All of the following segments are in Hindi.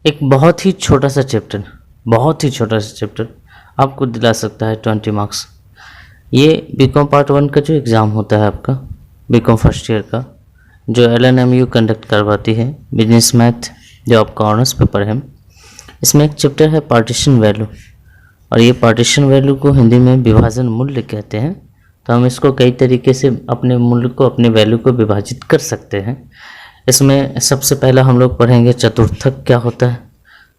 एक बहुत ही छोटा सा चैप्टर, बहुत ही छोटा सा चैप्टर आपको दिला सकता है 20 मार्क्स। ये बीकॉम पार्ट 1 का जो एग्ज़ाम होता है आपका बीकॉम फर्स्ट ईयर का, जो LNMU कंडक्ट करवाती है, बिजनेस मैथ जो आपका ऑनर्स पेपर है, इसमें एक चैप्टर है पार्टीशन वैल्यू। और ये पार्टीशन वैल्यू को हिंदी में विभाजन मूल्य कहते हैं। तो हम इसको कई तरीके से अपने मूल्य को, अपने वैल्यू को विभाजित कर सकते हैं। इसमें सबसे पहला हम लोग पढ़ेंगे चतुर्थक क्या होता है,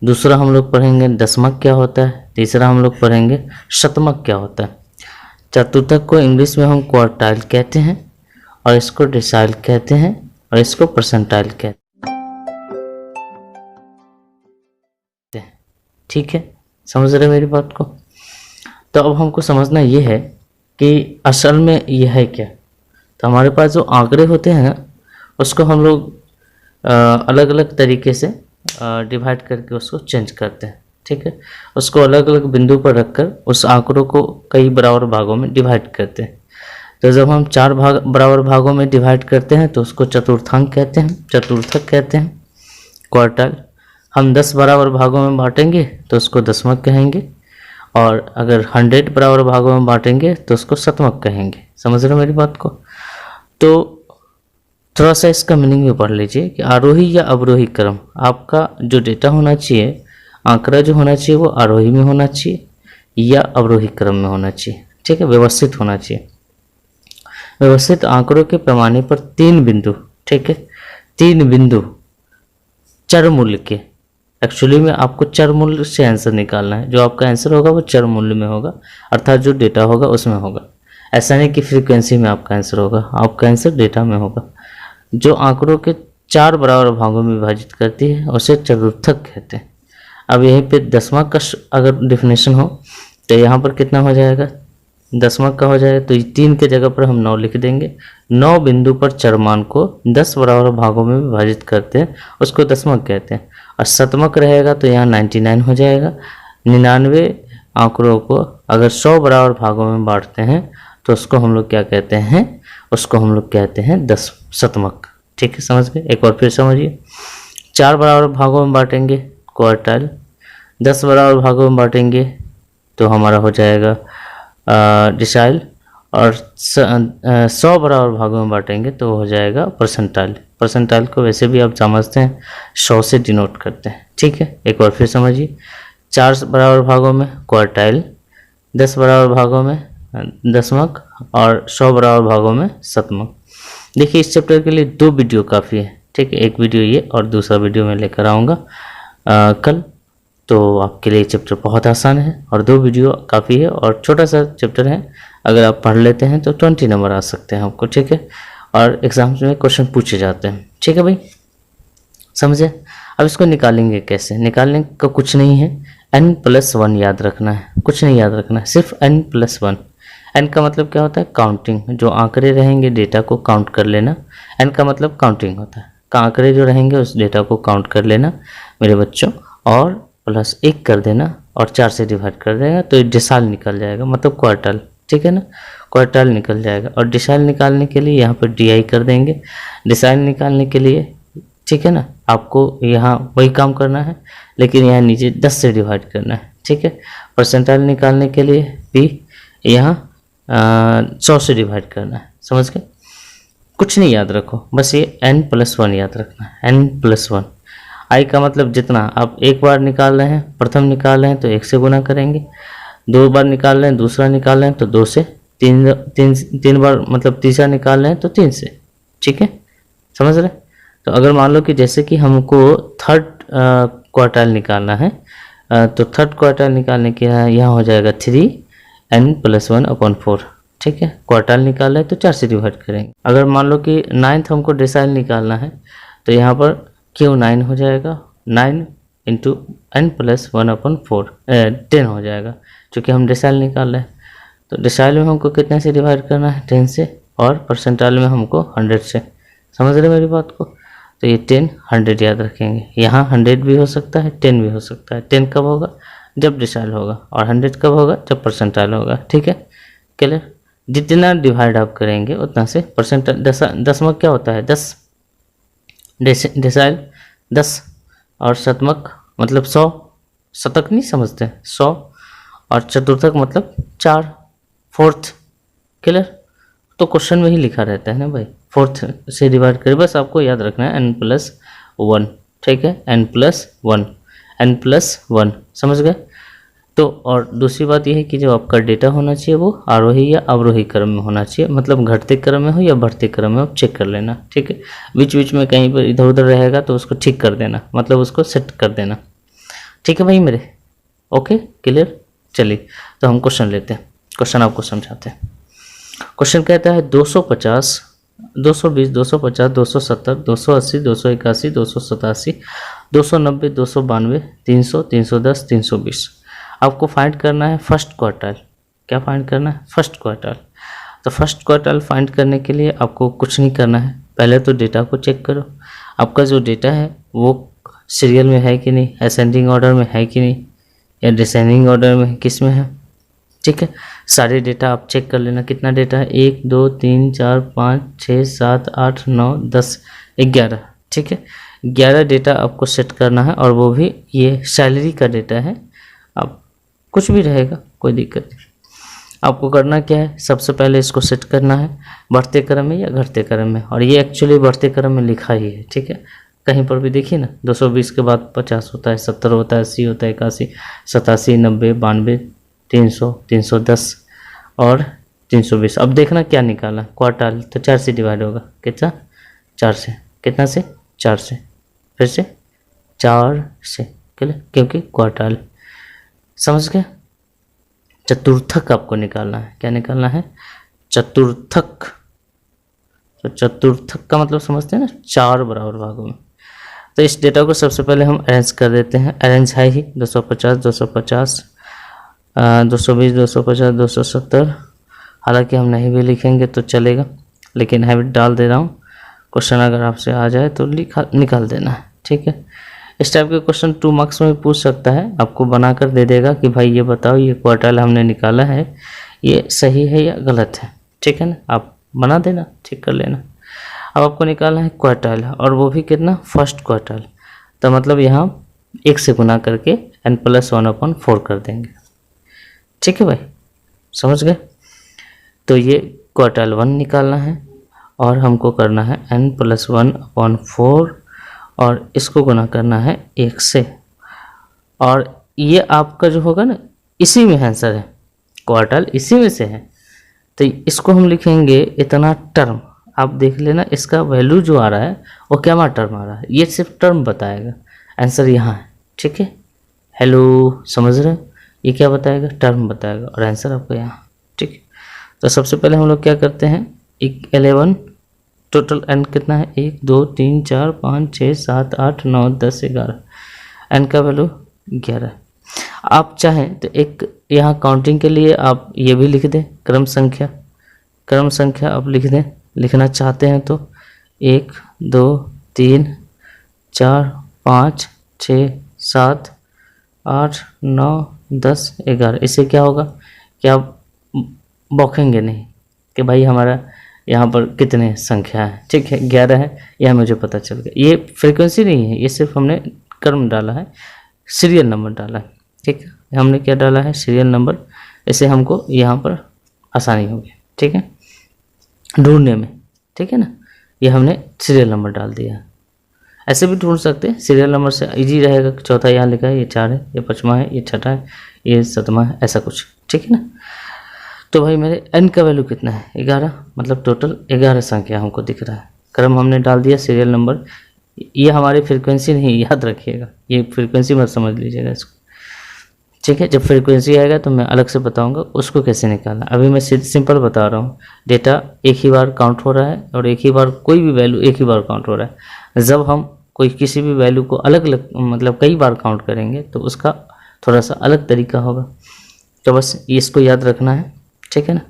दूसरा हम लोग पढ़ेंगे दशमक क्या होता है, तीसरा हम लोग पढ़ेंगे शतमक क्या होता है। चतुर्थक को इंग्लिश में हम क्वार्टाइल कहते हैं, और इसको डिसाइल कहते हैं, और इसको परसेंटाइल कहते हैं। ठीक है, समझ रहे मेरी बात को? तो अब हमको समझना ये है कि असल में ये है क्या। तो हमारे पास जो आंकड़े होते हैं ना, उसको हम लोग अलग अलग तरीके से डिवाइड करके उसको चेंज करते हैं। ठीक है, उसको अलग अलग बिंदु पर रखकर उस आंकड़ों को कई बराबर भागों में डिवाइड करते हैं। तो जब हम 4 बराबर भागों में डिवाइड करते हैं तो उसको चतुर्थांक कहते हैं, चतुर्थक कहते हैं, क्वार्टाइल। हम 10 बराबर भागों में बांटेंगे तो उसको दशमक कहेंगे, और अगर 100 बराबर भागों में बांटेंगे तो उसको शतमक कहेंगे। समझ रहे हो मेरी बात को? तो थोड़ा सा इसका मीनिंग भी पढ़ लीजिए कि आरोही या अवरोही क्रम, आपका जो डेटा होना चाहिए, आंकड़ा जो होना चाहिए, वो आरोही में होना चाहिए या अवरोही क्रम में होना चाहिए। ठीक है, व्यवस्थित होना चाहिए। व्यवस्थित आंकड़ों के पैमाने पर 3 बिंदु, ठीक है, 3 बिंदु चर मूल्य के, एक्चुअली में आपको चर मूल्य से आंसर निकालना है। जो आपका आंसर होगा वो चर मूल्य में होगा, अर्थात जो डेटा होगा उसमें होगा। ऐसा नहीं कि फ्रीक्वेंसी में आपका आंसर होगा, आपका आंसर डेटा में होगा। जो आंकड़ों के 4 बराबर भागों में विभाजित करती है उसे चतुर्थक कहते हैं। अब यहीं पे दशमक का अगर डिफिनेशन हो तो यहाँ पर कितना हो जाएगा, दशमक का हो जाएगा तो 3 के जगह पर हम 9 लिख देंगे। 9 बिंदु पर चरमान को 10 बराबर भागों में विभाजित करते हैं, उसको दशमक कहते हैं। और शतमक रहेगा तो यहाँ 99 हो जाएगा। 99 आंकड़ों को अगर 100 बराबर भागों में बांटते हैं तो उसको हम लोग क्या कहते हैं, उसको हम लोग कहते हैं शतमक। ठीक है, समझ गए? एक बार फिर समझिए। 4 बराबर भागों में बांटेंगे क्वार्टाइल, 10 बराबर भागों में बांटेंगे तो हमारा हो जाएगा डिसाइल, और 100 बराबर भागों में बांटेंगे तो हो जाएगा परसेंटाइल। परसेंटाइल को वैसे भी आप समझते हैं 100 से डिनोट करते हैं। ठीक है, एक बार फिर समझिए। 4 बराबर भागों में क्वार्टाइल, 10 बराबर भागों में दशमक, और 100 बराबर भागों में शतमक। देखिए, इस चैप्टर के लिए 2 वीडियो काफ़ी है। ठीक है, एक वीडियो ये और दूसरा वीडियो मैं लेकर आऊँगा कल। तो आपके लिए चैप्टर बहुत आसान है और 2 वीडियो काफ़ी है, और छोटा सा चैप्टर है। अगर आप पढ़ लेते हैं तो 20 नंबर आ सकते हैं आपको। ठीक है, और एग्जाम्स में क्वेश्चन पूछे जाते हैं। ठीक है भाई, समझे? अब इसको निकालेंगे कैसे? निकालने का कुछ नहीं है, n+1 याद रखना है, कुछ नहीं याद रखना है, सिर्फ n+1। n का मतलब क्या होता है? काउंटिंग। जो आंकड़े रहेंगे डेटा को काउंट कर लेना। n का मतलब काउंटिंग होता है, आंकड़े जो रहेंगे उस डेटा को काउंट कर लेना मेरे बच्चों, और +1 कर देना और 4 से डिवाइड कर देगा तो डिसाइल निकल जाएगा, मतलब क्वार्टाइल। ठीक है ना, क्वार्टाइल निकल जाएगा। और डिसाइल निकालने के लिए यहाँ पर DI कर देंगे। डिसाइल निकालने के लिए, ठीक है ना, आपको यहाँ वही काम करना है, लेकिन यहाँ नीचे 10 से डिवाइड करना है। ठीक है, परसेंटाइल निकालने के लिए भी यहाँ 100 से डिवाइड करना है। समझ गए? कुछ नहीं याद रखो, बस ये n+1 याद रखना है, n+1। I का मतलब जितना आप एक बार निकाल रहे हैं, प्रथम निकाल रहे हैं तो 1 से गुना करेंगे, 2 बार निकाल रहे हैं, दूसरा निकाल रहे हैं तो 2 से, 3 बार मतलब तीसरा निकाल रहे हैं तो 3 से। ठीक है, समझ रहे? तो अगर मान लो कि जैसे कि हमको 3rd क्वार्टाइल निकालना है, तो 3rd क्वार्टाइल निकालने के यहाँ हो जाएगा 3n+1/4। ठीक है, क्वार्टाइल निकालना है तो 4 से डिवाइड करेंगे। अगर मान लो कि 9th हमको डिसाइल निकालना है तो यहाँ पर क्यों 9 हो जाएगा, 9 × n+1/4 10 हो जाएगा, क्योंकि हम डिसाइल निकाल रहे हैं। तो डिसाइल में हमको कितने से डिवाइड करना है? 10 से, और परसेंटाइल में हमको 100 से। समझ रहे मेरी बात को? तो ये 10 100 याद रखेंगे। यहाँ 100 भी हो सकता है, 10 भी हो सकता है। 10 कब होगा? जब डिसाइल होगा, और 100 कब होगा? जब परसेंटाइल होगा। ठीक है, क्लियर? जितना डिवाइड आप करेंगे उतना से परसेंटाइल। दशमक क्या होता है? 10, डिसाइल 10, और शतमक मतलब 100, शतक नहीं समझते, 100, और चतुर्थक मतलब 4, फोर्थ। क्लियर? तो क्वेश्चन में ही लिखा रहता है ना भाई, फोर्थ से डिवाइड करें, बस आपको याद रखना है n+1, ठीक है, n+1, n+1, समझ गए? तो और दूसरी बात यह है कि जो आपका डेटा होना चाहिए वो आरोही या अवरोही क्रम में होना चाहिए, मतलब घटते क्रम में हो या बढ़ते क्रम में हो, चेक कर लेना, ठीक है। बीच बीच में कहीं पर इधर उधर रहेगा तो उसको ठीक कर देना, मतलब उसको सेट कर देना, ठीक है भाई मेरे। Okay, clear? चलिए तो हम क्वेश्चन लेते हैं, क्वेश्चन आपको समझाते हैं। क्वेश्चन कहता है 250, 220, 250, 270, 280, 281, 287, 290, 292, 300, 310, 320। आपको फाइंड करना है फर्स्ट क्वार्टाइल। क्या फाइंड करना है? First quartile. तो फर्स्ट क्वार्टाइल फाइंड करने के लिए आपको कुछ नहीं करना है, पहले तो डेटा को चेक करो, आपका जो डेटा है वो सीरियल में है कि नहीं, असेंडिंग ऑर्डर में है कि नहीं, या डिसेंडिंग ऑर्डर में, किस में है, ठीक है। सारे डेटा आप चेक कर लेना, कितना डेटा है, 1 2 3 4 5 6 7 8 9 10 11, ठीक है। 11 डेटा आपको सेट करना है, और वो भी ये सैलरी का डेटा है, अब कुछ भी रहेगा कोई दिक्कत नहीं। आपको करना क्या है, सबसे पहले इसको सेट करना है बढ़ते क्रम में या घटते क्रम में, और ये एक्चुअली बढ़ते क्रम में लिखा ही है, ठीक है। कहीं पर भी देखिए ना, 220 के बाद 50 होता है, 70 होता है, 80 होता है, 81, 87, 90, 92, 300, 310 और 320। अब देखना क्या निकाला, क्वार्टाइल, तो 4 से डिवाइड होगा, कितना, 4 से, कितना से, 4 से, फिर से 4 से, क्योंकि क्वार्टाइल, समझ गए। चतुर्थक आपको निकालना है, क्या निकालना है, चतुर्थक। तो चतुर्थक का मतलब समझते हैं ना, 4 बराबर भागों में। तो इस डेटा को सबसे पहले हम अरेंज कर देते हैं, अरेंज है ही 250, 250, 220, 250, 270, हालांकि हम नहीं भी लिखेंगे तो चलेगा, लेकिन हैबिट डाल दे रहा हूँ, क्वेश्चन अगर आपसे आ जाए तो निकाल देना है, ठीक है। इस टाइप के क्वेश्चन 2 मार्क्स में पूछ सकता है, आपको बनाकर दे देगा कि भाई ये बताओ ये क्वार्टाइल हमने निकाला है ये सही है या गलत है, ठीक है ना, आप बना देना, ठीक कर लेना। अब आपको निकालना है क्वार्टाइल, और वो भी कितना, फर्स्ट क्वार्टाइल, तो मतलब यहाँ 1 से गुना करके n+1/4 कर देंगे, ठीक है भाई, समझ गए। तो ये क्वार्टाइल 1 निकालना है, और हमको करना है n+1/4, और इसको गुना करना है 1 से, और ये आपका जो होगा ना इसी में आंसर है, क्वार्टाइल इसी में से है, तो इसको हम लिखेंगे इतना टर्म। आप देख लेना इसका वैल्यू जो आ रहा है वो क्या टर्म आ रहा है, ये सिर्फ टर्म बताएगा, आंसर यहाँ है, ठीक है। हेलो, समझ रहे हो, ये क्या बताएगा, टर्म बताएगा, और आंसर आपको यहाँ, ठीक है। तो सबसे पहले हम लोग क्या करते हैं, 11, टोटल एन कितना है, 1 2 3 4 5 6 7 8 9 10 11, एन का वैल्यू 11। आप चाहें तो एक यहाँ काउंटिंग के लिए आप ये भी लिख दें, क्रम संख्या आप लिख दें, लिखना चाहते हैं तो 1 2 3 4 5 6 7 8 9 10 11। इससे क्या होगा कि आप बौखेंगे नहीं कि भाई हमारा यहाँ पर कितने संख्या है, ठीक है, 11 है, यह मुझे पता चल गया। ये फ्रीक्वेंसी नहीं है, ये सिर्फ हमने क्रम डाला है, सीरियल नंबर डाला है, ठीक है, हमने क्या डाला है, सीरियल नंबर, इससे हमको यहाँ पर आसानी होगी, ठीक है, ढूंढने में, ठीक है ना। ये हमने सीरियल नंबर डाल दिया है, ऐसे भी ढूंढ सकते हैं, सीरियल नंबर से इजी रहेगा, चौथा यहाँ लिखा है, ये 4 है, ये 5वां है, ये 6ठा है, ये 7वां है, ऐसा कुछ, ठीक है ना। तो भाई मेरे n का वैल्यू कितना है, 11, मतलब टोटल 11 संख्या हमको दिख रहा है, क्रम हमने डाल दिया, सीरियल नंबर, ये हमारी फ्रीक्वेंसी नहीं, याद रखिएगा, ये फ्रीक्वेंसी मत समझ लीजिएगा इसको, ठीक है। जब फ्रीक्वेंसी आएगा तो मैं अलग से बताऊंगा उसको कैसे निकालना, अभी मैं सिंपल बता रहा हूँ, डेटा एक ही बार काउंट हो रहा है, और एक ही बार कोई भी वैल्यू एक ही बार काउंट हो रहा है। जब हम कोई किसी भी वैल्यू को अलग अलग मतलब कई बार काउंट करेंगे तो उसका थोड़ा सा अलग तरीका होगा, तो बस इसको याद रखना है, ठीक है ना।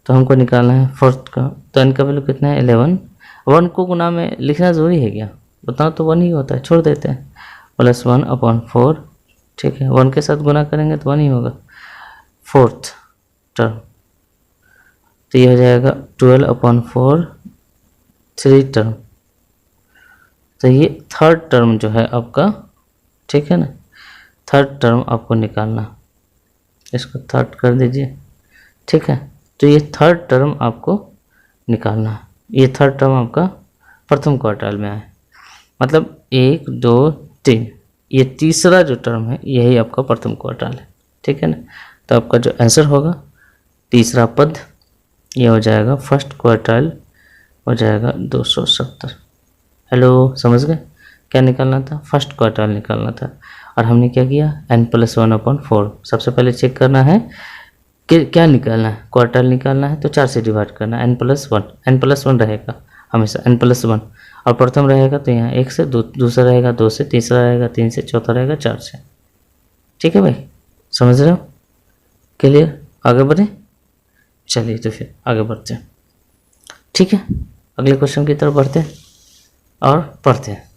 तो हमको निकालना है फोर्थ का, तो n का वैल्यू कितना है, 11। 1 को गुना में लिखना ज़रूरी है क्या, उतना तो 1 ही होता है, छोड़ देते हैं, +1/4, ठीक है, 1 के साथ गुना करेंगे तो 1 ही होगा, फोर्थ टर्म, तो ये हो जाएगा 12/4, 3 टर्म, तो ये थर्ड टर्म जो है आपका, ठीक है ना, थर्ड टर्म आपको निकालना, इसको थर्ड कर दीजिए, ठीक है। तो ये थर्ड टर्म आपको निकालना है, ये थर्ड टर्म आपका प्रथम क्वार्टाइल में आए, मतलब 1 2 3, ये तीसरा जो टर्म है यही आपका प्रथम क्वार्टाइल है, ठीक है ना। तो आपका जो आंसर होगा तीसरा पद ये हो जाएगा फर्स्ट क्वार्टाइल, हो जाएगा 270। हेलो, समझ गए? क्या निकालना था? फर्स्ट क्वार्टाइल निकालना था। और हमने क्या किया, n+1/4। सबसे पहले चेक करना है कि क्या निकालना है, क्वार्टाइल निकालना है तो 4 से डिवाइड करना है, n+1 रहेगा हमेशा, n+1। और प्रथम रहेगा तो यहाँ 1 से, दूसरा रहेगा 2 से, तीसरा रहेगा 3 से, चौथा रहेगा 4 से। ठीक है भाई, समझ रहे हो? क्लियर? आगे बढ़े? चलिए तो फिर आगे बढ़ते हैं। ठीक है, अगले क्वेश्चन की तरफ बढ़ते हैं और पढ़ते हैं।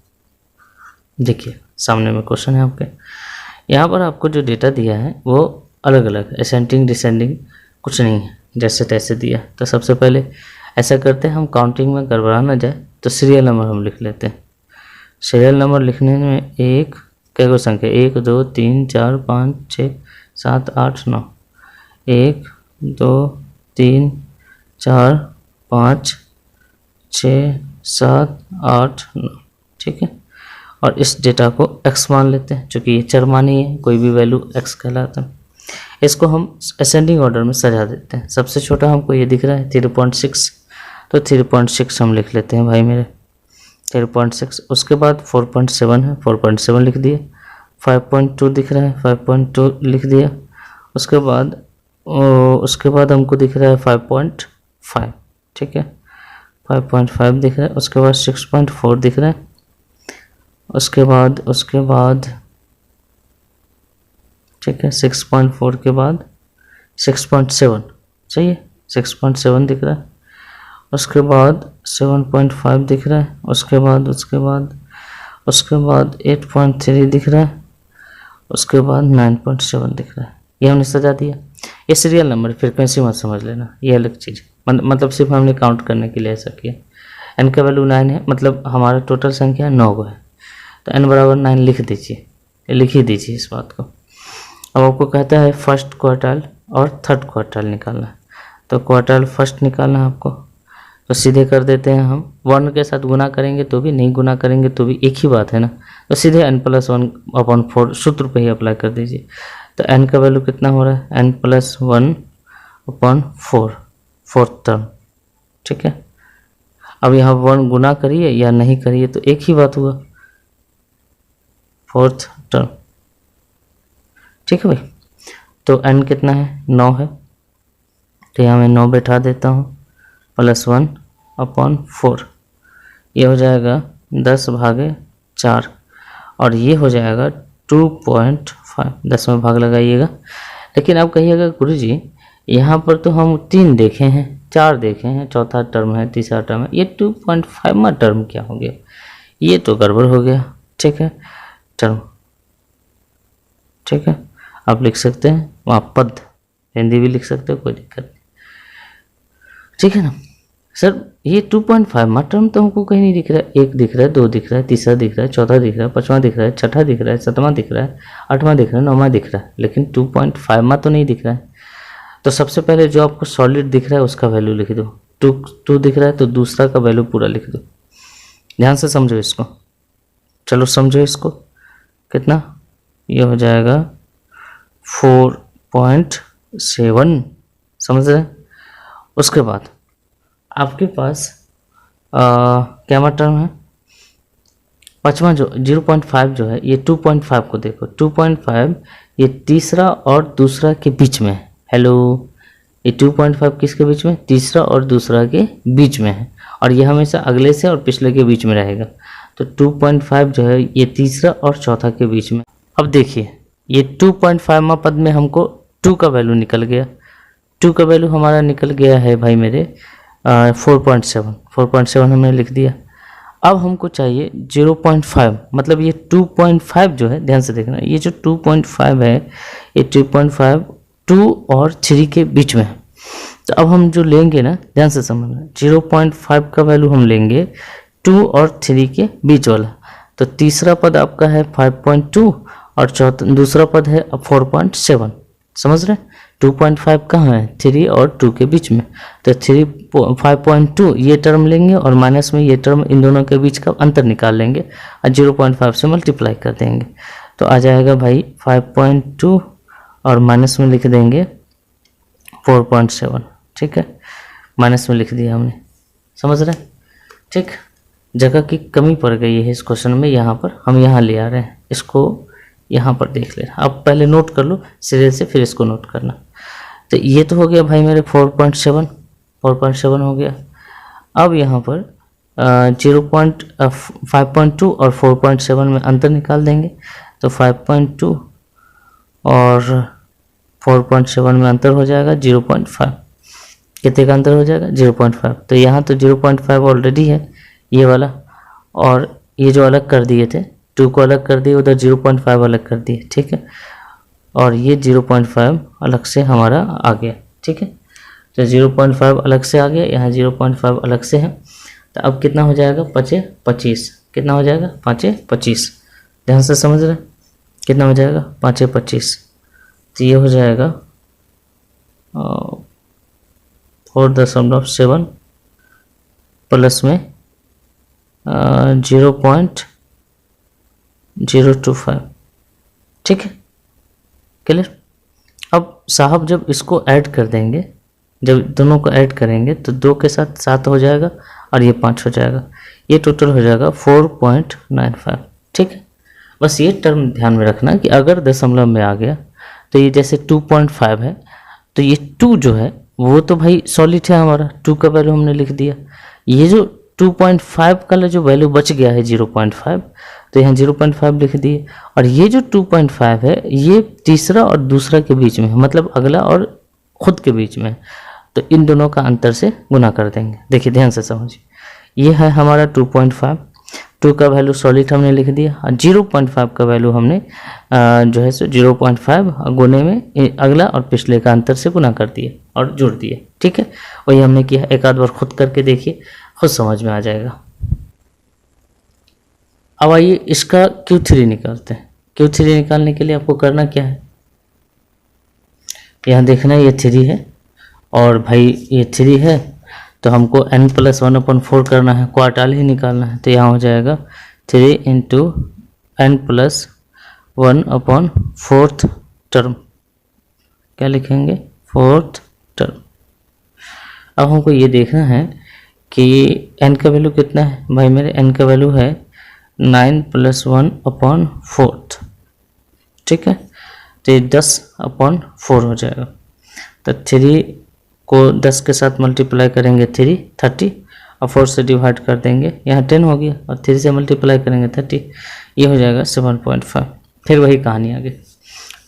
देखिए सामने में क्वेश्चन है आपके, यहाँ पर आपको जो डेटा दिया है वो अलग अलग है, असेंडिंग डिसेंडिंग कुछ नहीं है, जैसे तैसे दिया। तो सबसे पहले ऐसा करते हैं, हम काउंटिंग में गड़बड़ा ना जाए तो सीरियल नंबर हम लिख लेते हैं। सीरियल नंबर लिखने में एक क्या को संख्या 1 2 3 4 5 6 7 8 9, 1 2 3 4 5 6 7 8 9, ठीक है। और इस डेटा को x मान लेते हैं, चूँकि ये चरमानी है, कोई भी वैल्यू x कहलाता है। इसको हम असेंडिंग ऑर्डर में सजा देते हैं। सबसे छोटा हमको ये दिख रहा है 3.6, तो 3.6 हम लिख लेते हैं भाई मेरे, 3.6। उसके बाद 4.7 है, 4.7 लिख दिए। 5.2 दिख रहा है, 5.2 लिख दिया। उसके बाद हमको दिख रहा है 5.5, ठीक है, 5.5 दिख रहा है। उसके बाद 6.4 दिख रहा है। उसके बाद ठीक है, 6.4 के बाद 6.7, सही है, 6.7 दिख रहा है। उसके बाद 7.5 दिख रहा है। उसके बाद 8.3 दिख रहा है। उसके बाद 9.7 दिख रहा है। ये हमने सजा दिया। ये सीरियल नंबर, फ्रिक्वेंसी मत समझ लेना, ये अलग चीज़, मतलब सिर्फ हमने काउंट करने के लिए ऐसा किया। n का वैल्यू 9 है, मतलब हमारा टोटल संख्या 9 है, तो n बराबर 9 लिख दीजिए, लिख ही दीजिए इस बात को। अब आपको कहता है फर्स्ट क्वार्टाइल और थर्ड क्वार्टाइल निकालना है, तो क्वार्टाइल फर्स्ट निकालना है आपको, तो सीधे कर देते हैं हम। वर्ण के साथ गुना करेंगे तो भी, नहीं गुना करेंगे तो भी एक ही बात है ना, तो सीधे n+1/4 सूत्र पे ही अप्लाई कर दीजिए। तो n का वैल्यू कितना हो रहा है, n+1/4, फोर्थ टर्म, ठीक है। अब यहाँ वर्ण गुना करिए या नहीं करिए तो एक ही बात हुआ, फोर्थ टर्म, ठीक है भाई। तो n कितना है, 9 है, तो यहाँ मैं 9 बैठा देता हूँ, +1/4, ये हो जाएगा 10/4, और ये हो जाएगा 2.5, 10 में भाग लगाइएगा। लेकिन आप कहिएगा गुरुजी यहाँ पर तो हम 3 देखे हैं, 4 देखे हैं, चौथा टर्म है, तीसरा टर्म है, ये 2.5वां टर्म क्या हो गया, ये तो गड़बड़ हो गया, ठीक है। टर्म, ठीक है, आप लिख सकते हैं वहाँ पद, हिंदी भी लिख सकते हो, कोई दिक्कत नहीं, ठीक है ना। सर ये 2.5वां टर्म तो हमको कहीं नहीं दिख रहा है, 1 दिख रहा है, 2 दिख रहा है, तीसरा दिख रहा है, चौथा दिख रहा है, 5वां दिख रहा है, छठा दिख रहा है, 7वां दिख रहा है, 8वां दिख रहा है, 9वां दिख रहा है, लेकिन 2.5वां तो नहीं दिख रहा है। तो सबसे पहले जो आपको सॉलिड दिख रहा है उसका वैल्यू लिख दो, 2 दिख रहा है तो दूसरा का वैल्यू पूरा लिख दो। ध्यान से समझो इसको, चलो समझो इसको, कितना ये हो जाएगा 4.7, समझ रहे। उसके बाद आपके पास क्या टर्म है, 5वां जो 0.5 जो है, ये 2.5 को देखो, 2.5 ये तीसरा और दूसरा के बीच में है। हेलो, ये 2.5 किसके बीच में, तीसरा और दूसरा के बीच में है, और ये हमेशा अगले से और पिछले के बीच में रहेगा। तो 2.5 जो है ये तीसरा और चौथा के बीच में। अब देखिए ये 2.5वां पद में हमको 2 का वैल्यू निकल गया, 2 का वैल्यू हमारा निकल गया है भाई मेरे 4.7 हमने लिख दिया। अब हमको चाहिए 0.5, मतलब ये 2.5 जो है, ध्यान से देखना, ये जो 2.5 है, ये 2.5 2 और 3 के बीच में है। तो अब हम जो लेंगे ना, ध्यान से समझना, 0.5 का वैल्यू हम लेंगे 2 और 3 के बीच वाला। तो तीसरा पद आपका है 5.2 और दूसरा पद है 4.7, समझ रहे हैं। 2.5 कहाँ है, 3 और 2 के बीच में, तो 5.2 ये टर्म लेंगे और माइनस में ये टर्म, इन दोनों के बीच का अंतर निकाल लेंगे और 0.5 से मल्टीप्लाई कर देंगे, तो आ जाएगा भाई 5.2 और माइनस में लिख देंगे 4.7, ठीक है, माइनस में लिख दिया हमने, समझ रहे हैं। ठीक, जगह की कमी पड़ गई है इस क्वेश्चन में, यहाँ पर हम यहाँ ले आ रहे हैं, इसको यहाँ पर देख लेना। अब पहले नोट कर लो सीरियल से, फिर इसको नोट करना। तो ये तो हो गया भाई मेरे 4.7 हो गया। अब यहाँ पर 5.2 और 4.7 में अंतर निकाल देंगे, तो 5.2 और 4.7 में अंतर हो जाएगा 0.5, कितने का अंतर हो जाएगा 0.5। तो यहाँ तो 0.5 ऑलरेडी है ये वाला, और ये जो अलग कर दिए थे 2 को अलग कर दिए, उधर 0.5 अलग कर दिए, ठीक है, और ये 0.5 अलग से हमारा आ गया, ठीक है। तो 0.5 अलग से आ गया, यहाँ 0.5 अलग से है, तो अब कितना हो जाएगा 5×25, कितना हो जाएगा 5×25, ध्यान से समझ रहे, कितना हो जाएगा 5×25, तो ये हो जाएगा 4.7 प्लस में 0.025, ठीक है, क्लियर। अब साहब जब इसको ऐड कर देंगे, जब दोनों को ऐड करेंगे तो 2 के साथ 7 हो जाएगा और ये 5 हो जाएगा, ये टोटल हो जाएगा 4.95, ठीक है। बस ये टर्म ध्यान में रखना कि अगर दशमलव में आ गया तो ये जैसे 2.5 है, तो ये 2 जो है वो तो भाई सॉलिड है हमारा, 2 का वैल्यू हमने लिख दिया, ये जो 2.5 का जो वैल्यू बच गया है 0.5, तो यहाँ 0.5 लिख दिए, और ये जो 2.5 है ये तीसरा और दूसरा के बीच में है, मतलब अगला और खुद के बीच में, तो इन दोनों का अंतर से गुना कर देंगे। देखिए ध्यान से समझिए, ये है हमारा 2.5, 2 का वैल्यू सॉलिड हमने लिख दिया, और 0.5 का वैल्यू हमने जो है सो 0.5 गुने में अगला और पिछले का अंतर से गुना कर दिए और जोड़ दिए, ठीक है। वही हमने किया, एक आध बार खुद करके देखिए, खुद समझ में आ जाएगा। अब आइए इसका Q3 निकालते हैं। Q3 निकालने के लिए आपको करना क्या है, यहाँ देखना ये 3 है और भाई ये 3 है, तो हमको n+1/4 करना है, क्वार्टाइल ही निकालना है, तो यहाँ हो जाएगा 3 × n+1/4 टर्म, क्या लिखेंगे 4th टर्म। अब हमको ये देखना है कि n का वैल्यू कितना है, भाई मेरे n का वैल्यू है 9+1/4, ठीक है, तो ये 10/4 हो जाएगा। तो 3 को 10 के साथ मल्टीप्लाई करेंगे 30 और 4 से डिवाइड कर देंगे, यहाँ 10 हो गया, और 3 से मल्टीप्लाई करेंगे 30, ये हो जाएगा 7.5। फिर वही कहानी आ गई,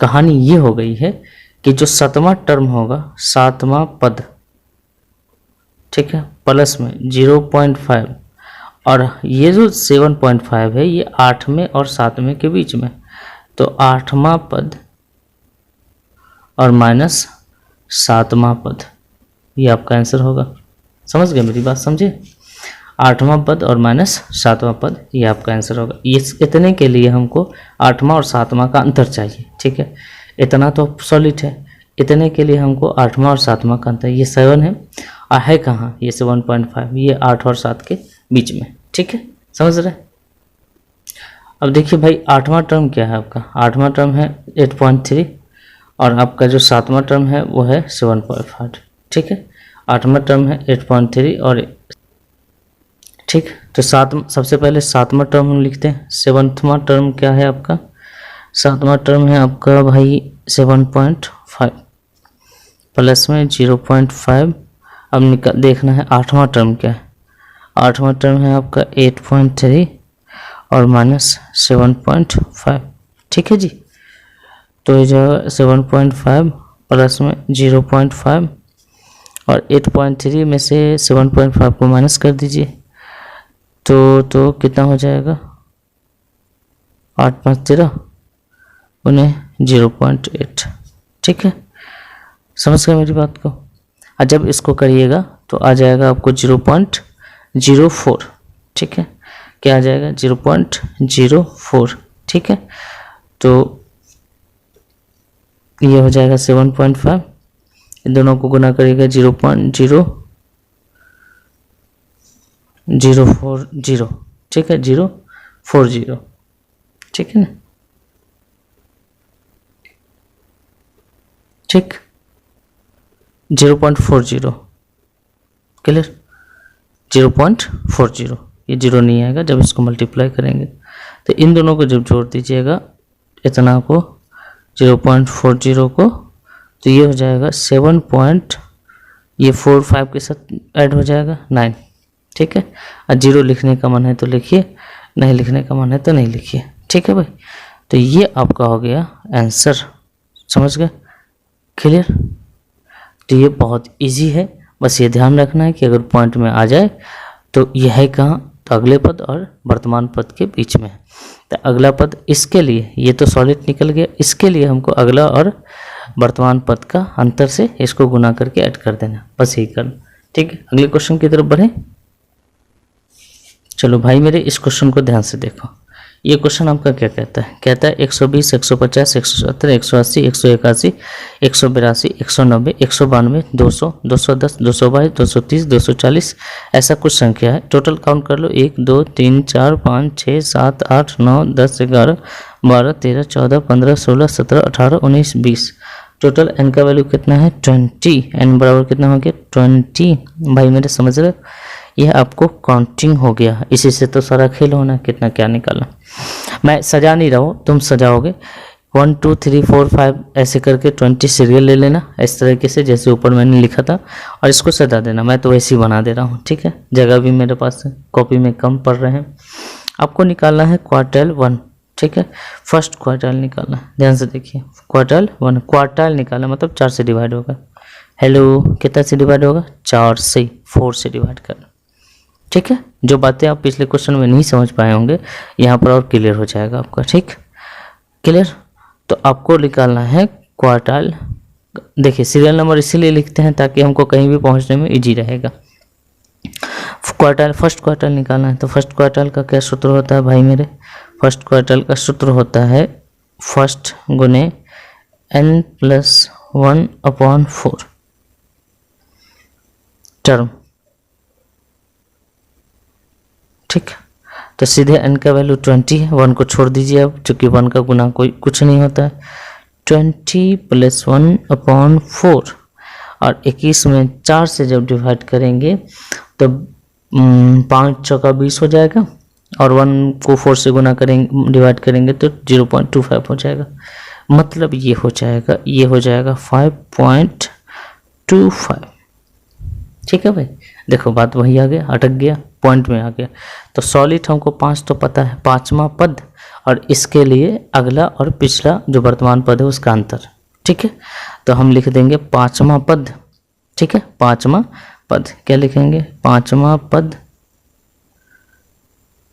कहानी ये हो गई है कि जो 7वां टर्म होगा, 7वां पद, ठीक है, प्लस में 0.5, और ये जो 7.5 है ये 8वें और 7वें के बीच में, तो 8वां पद और माइनस 7वां पद, ये आपका आंसर होगा। समझ गए मेरी बात, समझे, 8वां पद और माइनस 7वां पद, ये आपका आंसर होगा। ये इतने के लिए हमको 8वां और 7वां का अंतर चाहिए, ठीक है, इतना तो सॉलिड है, इतने के लिए हमको 8वां और 7वां का अंतर, ये 7 है और है कहाँ, ये 7.5, ये 8 और 7 के बीच में, ठीक है, समझ रहे। अब देखिए भाई 8वां टर्म क्या है आपका, 8वां टर्म है 8.3 और आपका जो 7वां टर्म है वो है 7.5, ठीक है, 8वां टर्म है 8.3 और ठीक, तो सबसे पहले 7वां टर्म हम लिखते हैं। 7वां टर्म क्या है आपका, 7वां टर्म है आपका भाई 7.5 प्लस में 0.5। अब देखना है 8वां टर्म क्या है, 8वां टर्म है आपका 8.3 और माइनस 7.5, ठीक है जी। तो ये जो 7.5 प्लस में 0.5 और 8.3 में से 7.5 को माइनस कर दीजिए, तो कितना हो जाएगा, 8×5 = 0.8, ठीक है, समझ गए मेरी बात को। और जब इसको करिएगा तो आ जाएगा आपको 0.04, ठीक है, क्या आ जाएगा 0.04, ठीक है। तो ये हो जाएगा 7.5, इन दोनों को गुना करिएगा 0.0040, ठीक है, 040, ठीक है ना, ठीक, 0.40, क्लियर, 0.40, ये जीरो नहीं आएगा जब इसको मल्टीप्लाई करेंगे। तो इन दोनों को जब जोड़ दीजिएगा इतना को 0.40 को, तो ये हो जाएगा 7.45 के साथ ऐड हो जाएगा 9, ठीक है। और जीरो लिखने का मन है तो लिखिए, नहीं लिखने का मन है तो नहीं लिखिए, ठीक है भाई। तो ये आपका हो गया आंसर, समझ गए, क्लियर। तो ये बहुत इजी है, बस ये ध्यान रखना है कि अगर पॉइंट में आ जाए तो यह है कहाँ, तो अगले पद और वर्तमान पद के बीच में है। तो अगला पद, इसके लिए ये तो सॉलिड निकल गया, इसके लिए हमको अगला और वर्तमान पद का अंतर से इसको गुना करके ऐड कर देना, बस यही करना, ठीक है। अगले क्वेश्चन की तरफ बढ़े। चलो भाई मेरे, इस क्वेश्चन को ध्यान से देखो। ये क्वेश्चन आपका क्या कहता है, कहता है 120, 150, 170, 180, 181, 182, 190, 192, 200, 210, 222, 230, 240 ऐसा कुछ संख्या है। टोटल काउंट कर लो, 1 2 3 4 5 6 7 8 9 10 11 12 13 14 15 16 17 18 19 20। टोटल एन का वैल्यू कितना है, 20। एन बराबर कितना हो गया, 20। भाई मेरे समझ रहे, यह आपको काउंटिंग हो गया, इसी से तो सारा खेल होना, कितना क्या निकालना। मैं सजा नहीं रहा हूँ, तुम सजाओगे। 1 2 3 4 5 ऐसे करके 20 सीरियल ले लेना, इस तरीके से जैसे ऊपर मैंने लिखा था, और इसको सजा देना। मैं तो वैसे ही बना दे रहा हूँ, ठीक है, जगह भी मेरे पास है, कॉपी में कम पड़ रहे हैं। आपको निकालना है क्वार्टाइल 1, ठीक है, फर्स्ट क्वार्टाइल निकालना है, ध्यान से देखिए। क्वार्टाइल 1, क्वार्टाइल निकालना मतलब 4 से डिवाइड होगा। हेलो, कितना से डिवाइड होगा, 4 से, 4 से डिवाइड करना, ठीक है। जो बातें आप पिछले क्वेश्चन में नहीं समझ पाए होंगे यहाँ पर और क्लियर हो जाएगा आपका, ठीक, क्लियर। तो आपको निकालना है क्वार्टाइल। देखिए सीरियल नंबर इसीलिए लिखते हैं ताकि हमको कहीं भी पहुँचने में इजी रहेगा। क्वार्टाइल, फर्स्ट क्वार्टाइल निकालना है, तो फर्स्ट क्वार्टाइल का क्या सूत्र होता है भाई मेरे, फर्स्ट क्वार्टाइल का सूत्र होता है फर्स्ट गुने n+1/4 टर्म, ठीक। तो सीधे n का वैल्यू 20 है, 1 को छोड़ दीजिए अब, चूंकि 1 का गुना कोई कुछ नहीं होता है। 20 + 1/4, और 21 में 4 से जब डिवाइड करेंगे तो 5 चौका 20 हो जाएगा, और 1 को 4 से गुना करेंगे, डिवाइड करेंगे तो 0.25 हो जाएगा। मतलब ये हो जाएगा, ये हो जाएगा 5.25, ठीक है भाई। देखो बात वही आ गया, अटक गया, पॉइंट में आ गया। तो सॉलिड हमको 5 तो पता है, 5वां पद, और इसके लिए अगला और पिछला जो वर्तमान पद है उसका अंतर, ठीक है। तो हम लिख देंगे 5वां पद, ठीक है, 5वां पद क्या लिखेंगे, 5वां पद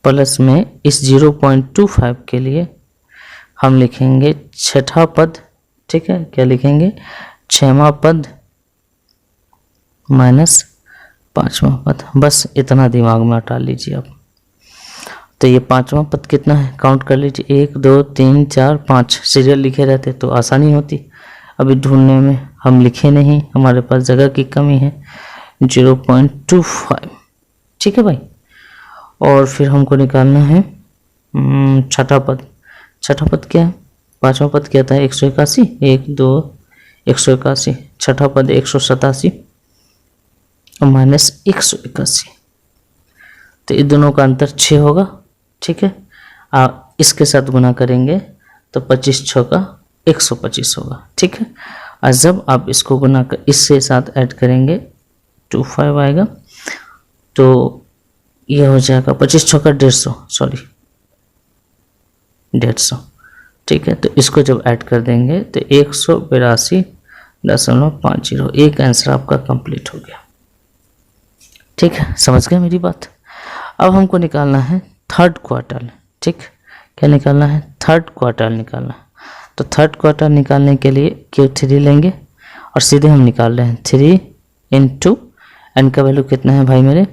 प्लस में इस 0.25 के लिए हम लिखेंगे 6ठा पद, ठीक है, क्या लिखेंगे, 6वां पद माइनस 5वां पद। बस इतना दिमाग में हटा लीजिए आप। तो ये 5वां पद कितना है, काउंट कर लीजिए, 1 2 3 4 5 सीरियल लिखे रहते तो आसानी होती, अभी ढूंढने में हम लिखे नहीं, हमारे पास जगह की कमी है। 0.25, ठीक है भाई। और फिर हमको निकालना है छठा पद। छठा पद क्या है, 5वां पद क्या था, 181, 1 2 181, छठा पद 187 माइनस 181, तो इन दोनों का अंतर 6 होगा, ठीक है। इसके साथ गुना करेंगे तो 25 6 का 125 होगा, ठीक है। और जब आप इसको गुना कर इससे साथ ऐड करेंगे 25 आएगा, तो यह हो जाएगा 25 6 का 150, सॉरी 150, ठीक है। तो इसको जब ऐड कर देंगे तो 182.50, एक आंसर आपका कंप्लीट हो गया, ठीक है, समझ गए मेरी बात। अब हमको निकालना है थर्ड क्वार्टर, ठीक, क्या निकालना है, थर्ड क्वार्टर निकालना है। तो थर्ड क्वार्टर निकालने के लिए Q3 लेंगे और सीधे हम निकाल रहे हैं 3 × n का वैल्यू कितना है भाई मेरे,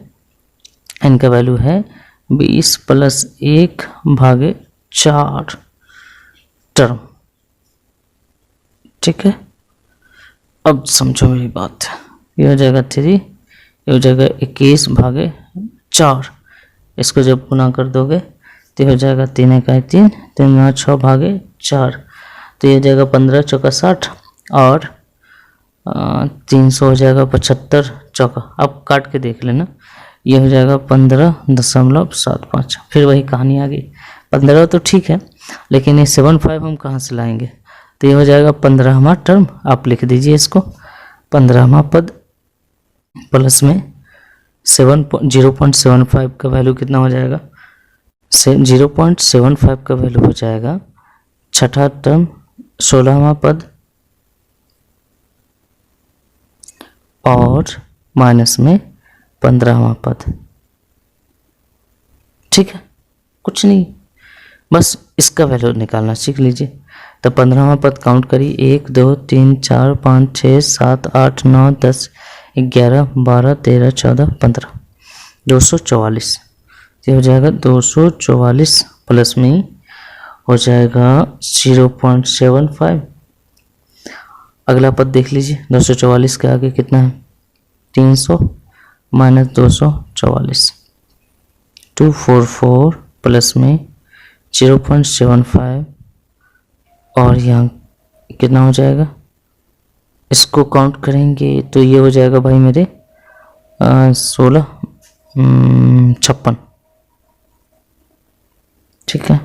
n का वैल्यू है 20 + 1/4 टर्म, ठीक है, अब समझो मेरी बात। ये हो जाएगा 3, ये हो जाएगा 21/4। इसको जब गुना कर दोगे तो ये हो जाएगा 3 इकाई 3, 3 6/4, तो ये हो जाएगा 15 चौका 60 और 300 हो जाएगा 75 चौका। अब काट के देख लेना, ये हो जाएगा 15.75। फिर वही कहानी आ गई, 15 तो ठीक है, लेकिन ये 75 हम कहाँ से लाएंगे, तो ये हो जाएगा 15वां टर्म। आप लिख दीजिए इसको, 15वां पद प्लस में 0.75 का वैल्यू कितना हो जाएगा, 0.75 का वैल्यू हो जाएगा छठा टर्म 16वां पद और माइनस में 15वां पद। ठीक है, कुछ नहीं, बस इसका वैल्यू निकालना सीख लीजिए। तो 15वां पद काउंट करिए, 1 2 3 4 5 6 7 8 9 10 11 12 13 14 15, 244। ये हो जाएगा 244 प्लस में हो जाएगा 0.75। अगला पद देख लीजिए, 244 के आगे कितना है, 300 माइनस 244, 244 प्लस में 0.75 और यहाँ कितना हो जाएगा, इसको काउंट करेंगे तो ये हो जाएगा भाई मेरे 16 56। ठीक है,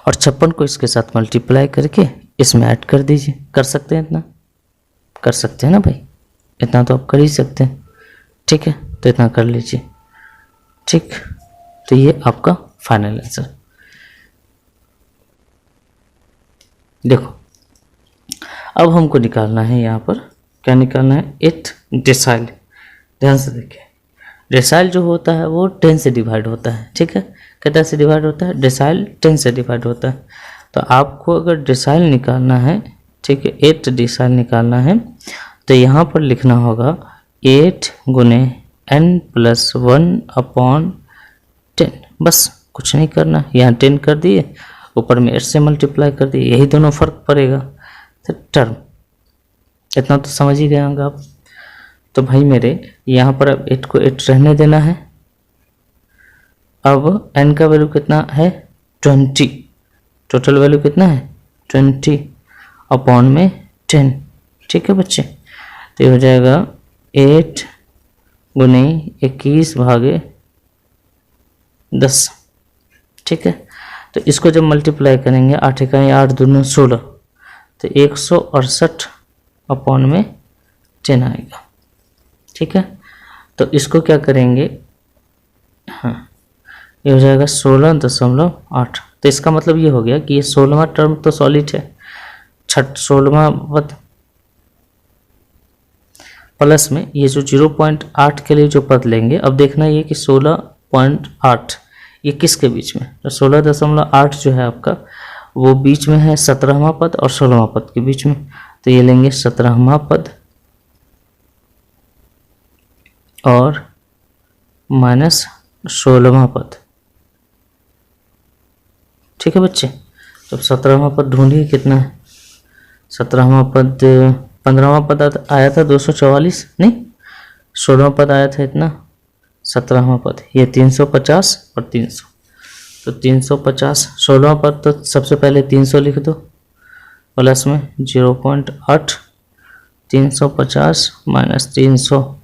और 56 को इसके साथ मल्टीप्लाई करके इसमें ऐड कर दीजिए। कर सकते हैं इतना, कर सकते हैं ना भाई, इतना तो आप कर ही सकते हैं। ठीक है, तो इतना कर लीजिए। ठीक, तो ये आपका फाइनल आंसर। देखो अब हमको निकालना है, यहाँ पर क्या निकालना है, 8 डेसाइल। ध्यान से देखिए, डेसाइल जो होता है वो 10 से डिवाइड होता है। ठीक है, कितना से डिवाइड होता है, डेसाइल 10 से डिवाइड होता है। तो आपको अगर डेसाइल निकालना है, ठीक है, 8 डेसाइल निकालना है, तो यहाँ पर लिखना होगा 8 गुने n+1/10। बस कुछ नहीं करना, यहाँ 10 कर दिए, ऊपर में 8 से मल्टीप्लाई कर दिए, यही दोनों फर्क पड़ेगा। तो टर्म इतना तो समझ ही गए होंगे आप। तो भाई मेरे यहाँ पर अब 8 को 8 रहने देना है। अब n का वैल्यू कितना है, 20, टोटल वैल्यू कितना है 20 अपॉन में 10। ठीक है बच्चे, तो ये हो जाएगा 8 गुने 21/10। ठीक है, तो इसको जब मल्टीप्लाई करेंगे, 8 इकाई 8 दूनी 16, तो 168 अपॉन में 10 आएगा। ठीक है, तो इसको क्या करेंगे, हाँ ये हो जाएगा 16.8। तो इसका मतलब ये हो गया कि ये 16वां टर्म तो सॉलिड है, 16वां पद प्लस में ये जो 0.8 के लिए जो पद लेंगे। अब देखना ये कि 16.8 ये किसके बीच में, तो 16.8 जो है आपका वो बीच में है 17वां पद और 16वां पद के बीच में। तो ये लेंगे 17वां पद और माइनस 16वां पद। ठीक है बच्चे, तो 17वां पद ढूंढिए कितना है, 17वां पद 15वां पद आया था 244, नहीं 16वां पद आया था इतना, 17वां पद ये 350 और 300, तो 350। 16वां पद तो सबसे पहले 300 लिख दो प्लस में 0.8, 350 माइनस 300।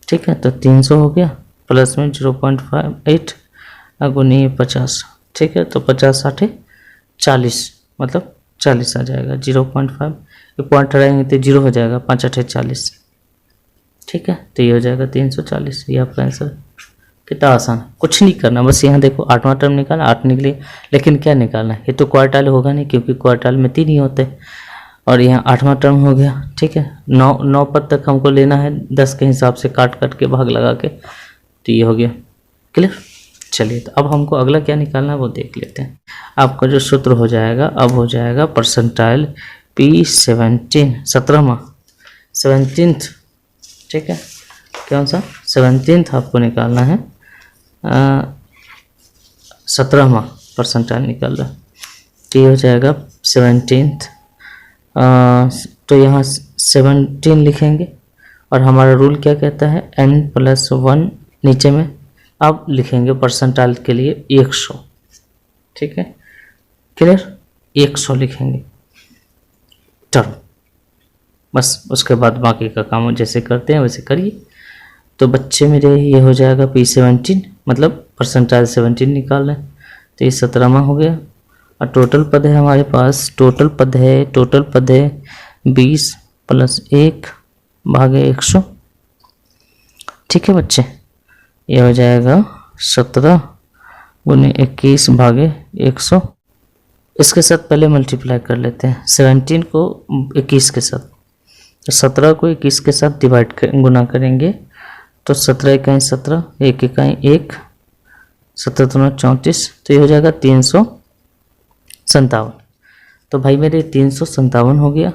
ठीक है, तो 300 हो गया प्लस में 0.58 गुनी 50। ठीक है, तो 50 60 40, मतलब 40 आ जाएगा। 0.5 ये पॉइंट रहेंगे तो 0 हो जाएगा, 5 8 40। ठीक है, तो ये हो जाएगा 340। ये आपका आंसर। कितना आसान है, कुछ नहीं करना, बस यहाँ देखो 8वां टर्म निकाला, 8 निकली, लेकिन क्या निकालना है, ये तो क्वार्टाइल होगा नहीं क्योंकि क्वार्टाइल में 3 ही होते, और यहाँ 8वां टर्म हो गया। ठीक है, 9 पद तक हमको लेना है 10 के हिसाब से काट के भाग लगा के, तो ये हो गया क्लियर। चलिए, तो अब हमको अगला क्या निकालना है वो देख लेते हैं। आपका जो सूत्र हो जाएगा अब हो जाएगा परसेंटाइल P17, 17वां 17th। ठीक है, कौन सा 17th आपको निकालना है, 17वां परसेंटाइल निकाल रहा है। तो ये हो जाएगा 17th तो यहाँ 17 लिखेंगे और हमारा रूल क्या कहता है n+1 नीचे में अब लिखेंगे परसेंटाइल के लिए 100। ठीक है, क्लियर, 100 लिखेंगे टर्म। बस उसके बाद बाकी का काम जैसे करते हैं वैसे करिए। तो बच्चे मेरे ये हो जाएगा P17, मतलब परसेंटाइल 17 निकाल रहे हैं, तो ये 17वां हो गया। और टोटल पद है हमारे पास, टोटल पद है 20 + 1 भागे 100। ठीक है बच्चे, ये हो जाएगा 17 × 21 भागे 100। इसके साथ पहले मल्टीप्लाई कर लेते हैं 17 को 21 के साथ, तो 17 को 21 के साथ गुना करेंगे तो 17 इकाई 17, 1 इकाई 1, 17 दूना 34, तो ये हो जाएगा 357। तो भाई मेरे 357 हो गया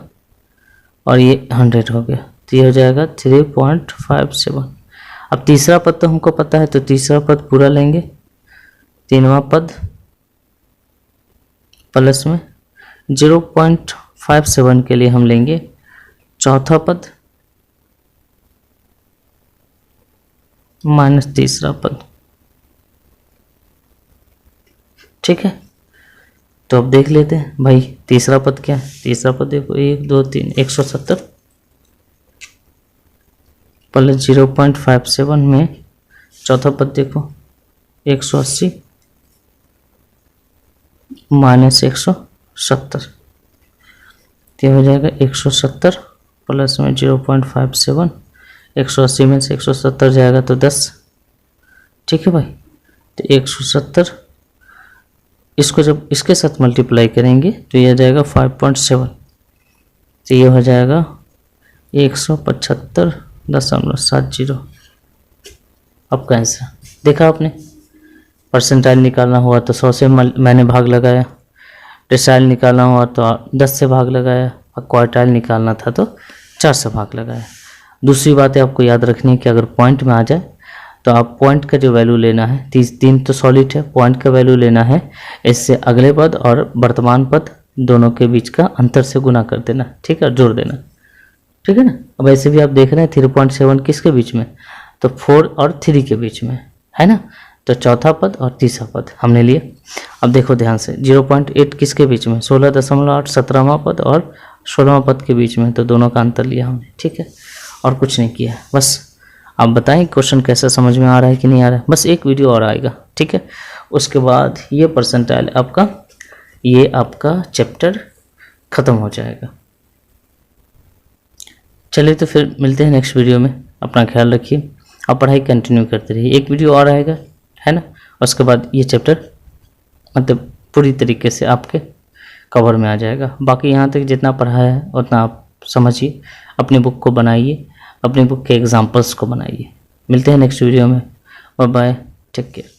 और ये 100 हो गया, तो ये हो जाएगा 3.57। अब तीसरा पद तो हमको पता है, तो तीसरा पद पूरा लेंगे, तीनवा पद प्लस में 0.57 के लिए हम लेंगे चौथा पद माइनस तीसरा पद। ठीक है, तो अब देख लेते हैं भाई तीसरा पद क्या है। तीसरा पद देखो 1 2 3 170 प्लस 0.57 में चौथा पद देखो 180 माइनस 170, तो हो जाएगा 170 प्लस में 0.57, 180 में से 170 जाएगा तो 10। ठीक है भाई, तो 170 इसको जब इसके साथ मल्टीप्लाई करेंगे तो यह जाएगा 5.7, तो ये हो जाएगा 175.70। अब कैसे देखा आपने, परसेंटाइल निकालना हुआ तो 100 से मैंने भाग लगाया, डेसिमल निकालना हुआ तो 10 से भाग लगाया, और क्वार्टाइल निकालना था तो 4 से भाग लगाया। दूसरी बात है आपको याद रखनी है कि अगर पॉइंट में आ जाए तो आप पॉइंट का जो वैल्यू लेना है, 3 तो सॉलिड है, पॉइंट का वैल्यू लेना है, इससे अगले पद और वर्तमान पद दोनों के बीच का अंतर से गुना कर देना। ठीक है, जोड़ देना। ठीक है ना। अब ऐसे भी आप देख रहे हैं 3.7 किसके बीच में, तो 4 और 3 के बीच में है ना, तो चौथा पद और तीसरा पद हमने लिए। अब देखो ध्यान से 0.8 किसके बीच में, 16.8 17वां पद और 16वां पद के बीच में, तो दोनों का अंतर लिया हमने। ठीक है, और कुछ नहीं किया। बस आप बताएं क्वेश्चन कैसा समझ में आ रहा है कि नहीं आ रहा है। बस एक वीडियो और आएगा, ठीक है, उसके बाद ये परसेंटाइल आपका चैप्टर ख़त्म हो जाएगा। चलिए तो फिर मिलते हैं नेक्स्ट वीडियो में। अपना ख्याल रखिए और पढ़ाई कंटिन्यू करते रहिए। एक वीडियो और आएगा, है ना, उसके बाद ये चैप्टर मतलब पूरी तरीके से आपके कवर में आ जाएगा। बाकी यहाँ तक जितना पढ़ाया है उतना आप समझिए, अपनी बुक को बनाइए, अपनी बुक के एग्जाम्पल्स को बनाइए। मिलते हैं नेक्स्ट वीडियो में। Bye bye, take care.